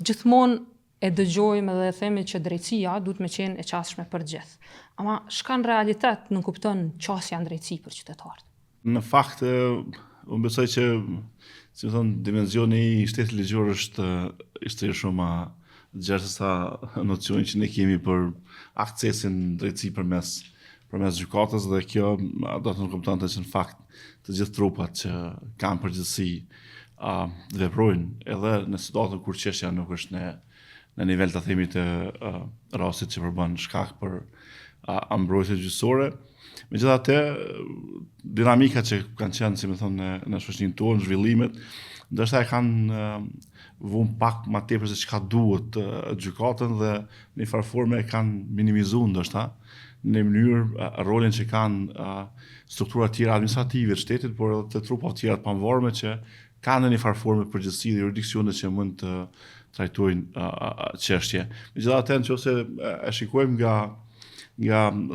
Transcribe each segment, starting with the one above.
gjithmonë e dëgjojmë dhe themi që drejtësia duhet me qenë e qasshme për gjithë. Ama shka në realitet nuk kupton qasja në drejtësi për qytetarët? Në fakt, unë besoj që, si më thonë, dimenzioni i shtetit ligjor ishte shumë gjerë se sa nocionin që ne kemi për aksesin drejtësi përmes gjykatës, dhe kjo do të nënkuptonte që në fakt të gjithë trupat që kanë përgjithësi veprojnë edhe në situatën kur çështja nuk është në nivel të themi të rastit që përbën shkak për mbrojtje gjyqësore. Megjithatë, dinamika që kanë qenë, si më thonë, në shoqërinë tonë, zhvillimet, ndoshta e kanë vënë pak më tepër se çka duhet gjykatën dhe në një farë forme e kanë minimizuar ndoshta në mënyrë rolin që kanë struktura tjera administrative të shtetit, por edhe të trupat tjera të pavarur që kanë në një farë forme përgjegjësi dhe jurisdikcione që mund të trajtojnë çështje. Megjithatë, nëse e shikojmë nga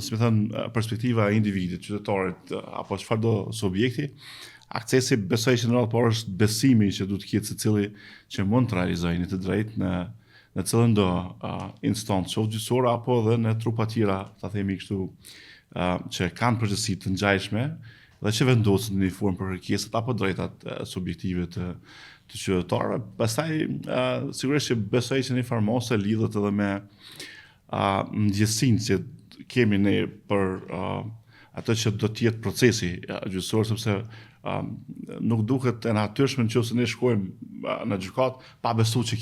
si më thënë, perspektiva e individit, qytetarit apo çfarëdo subjekti, aksesi besoj që në radhë parë është besimi që duhet të ketë secili që mund të realizojë një të drejtë në cilën do instancë, qoftë gjyqësore apo edhe në trupa tjera, ta themi kështu, që kanë përgjegjësi të ngjashme dhe që vendosen në një formë për kërkesat apo drejtat subjektive të qytetarëve. Pastaj sigurisht që besoj që në një farë mos e lidhet edhe me ndjesinë që kemi ne për atë që do të jetë procesi gjyqësor, sepse nuk duket e natyrshme nëse ne shkojmë në gjykat pa besuar që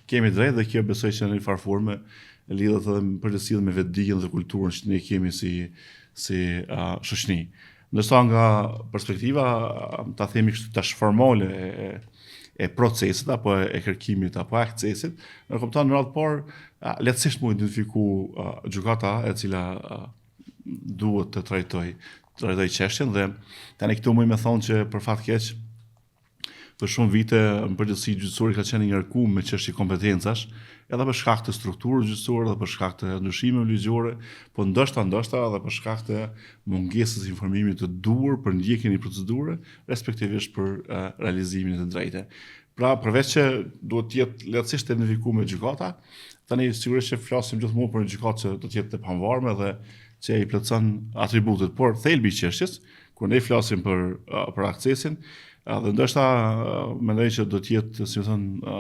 kemi drejt, dhe kjo besoj që në një farë forme lidhet edhe me përgjithësi me vetdijen dhe kulturën që ne kemi si shoqëri. Ndërsa nga perspektiva ta themi kështu tash formale e procesit apo e kërkimit apo aksesit, në kupton në radhë parë lehtësisht mund identifiku gjykata e cila duhet të trajtoj çështjen, dhe tani këtu më thonë që për fat keq për shumë vite në përgjithësi gjyqësori ka qenë ngarkuar me çështje kompetencash, edhe për shkak të strukturës gjyqësore, edhe për shkak të ndryshimeve ligjore, po ndoshta edhe për shkak të mungesës informimit të duhur për ndjekjen e procedurë, respektivisht për realizimin e të drejtë. Pra, përveç që duhet të jetë lehtësisht të identifikuar me gjykata, tani sigurisht që flasim gjithmonë për një gjykatë që do të jetë të pavarur dhe që i plotson atributet, por thelbi i çështjes, kur ne flasim për aksesin, dhe ndoshta mendoj që do të jetë, si më thënë,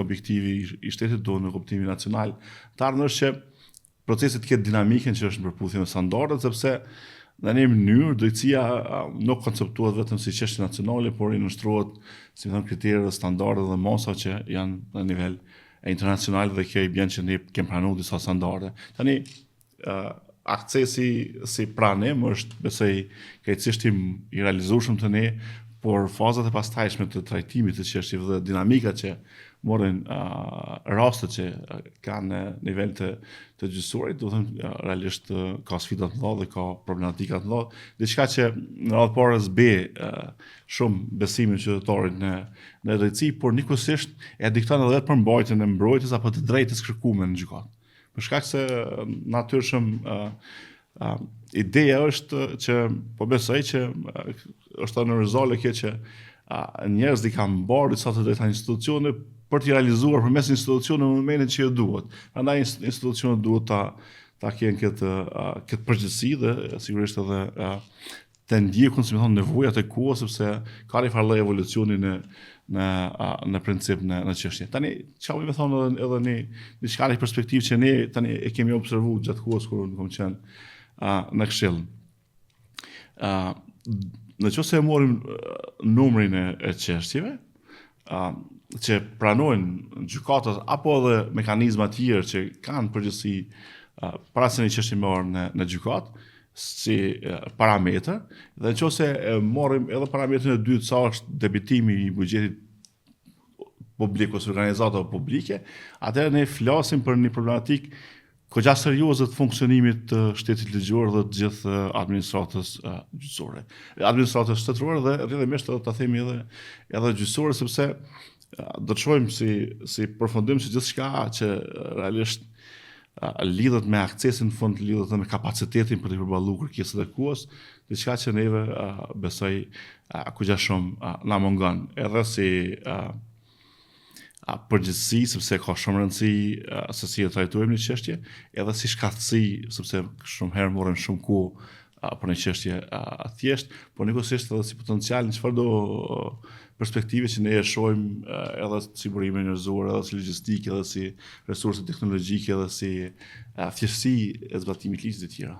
objektivi i shtetit do në kuptimin nacional, të ardhmen është që procesi të ketë dinamikën që është në përputhje me standardet, sepse në një mënyrë drejtësia nuk konceptuohet vetëm si çështje nacionale, por i nështrohet, si më thënë, kriteret dhe standardet dhe masa që janë në nivel internacional, dhe kjo i bën që ne kemi pranuar disa standarde. Tani aksesi si pranim është besoj krejtësisht i realizueshëm të ne, por fazat e pastajshme të trajtimit të çështjeve dhe dinamika që morën rastet që kanë në nivel të gjyqësorit, do të thënë realisht ka sfida të mëdha dhe ka problematika të mëdha, diçka që në radhë parë zbe shumë besimin e qytetarit në drejtësi, por njëkohësisht e dikton edhe përmbajtjen e mbrojtjes apo të drejtës kërkuar në gjykat. Për shkak se natyrshëm ideja është që po besoj që është në rëzale kjo që njerëz i kanë mbarë disa të drejta institucione për t'i realizuar përmes institucione në momentin që jo duhet. Prandaj institucionet duhet ta kenë këtë përgjegjësi dhe sigurisht edhe të ndjekun, si më thonë, nevojat e kohës, sepse ka një farë lloj evolucioni në princip në çështje. Tani çfarë më thonë edhe në diçka në perspektivë që ne tani e kemi observuar gjatë kohës kur kam qenë në Këshill. Nëse e morim numrin e çështjeve që pranojnë gjykatat apo edhe mekanizma të tjerë që kanë përgjegjësi para se një çështje marrë në gjykat si parametër, dhe nëse e morim edhe parametrin e dytë, sa është debitimi i buxhetit publik ose organizatave publike, atëherë ne flasim për një problematikë goxha serioze të funksionimit të shtetit ligjor dhe të gjithë administratës gjyqësore. Administratës shtetërore dhe rrjedhimisht ta themi edhe gjyqësore, sepse do të shohim si përfundim se gjithçka që realisht lidhet me aksesin në fund, lidhet edhe me kapacitetin për të përballuar kërkesat e kohës, diçka që neve besoj goxha shumë na mungon, edhe si përgjithësi, sepse ka shumë rëndësi se si e trajtojmë një çështje, edhe si shkatësi, sepse shumë herë morën shumë kohë për një çështje thjesht, por njëkohësisht edhe si potencial në çfarëdo perspektive që ne e shohim edhe si burime njerëzore, edhe si logjistikë, edhe si resurse teknologjike, edhe si thjeshtësi e zbatimit ligjit e tjera.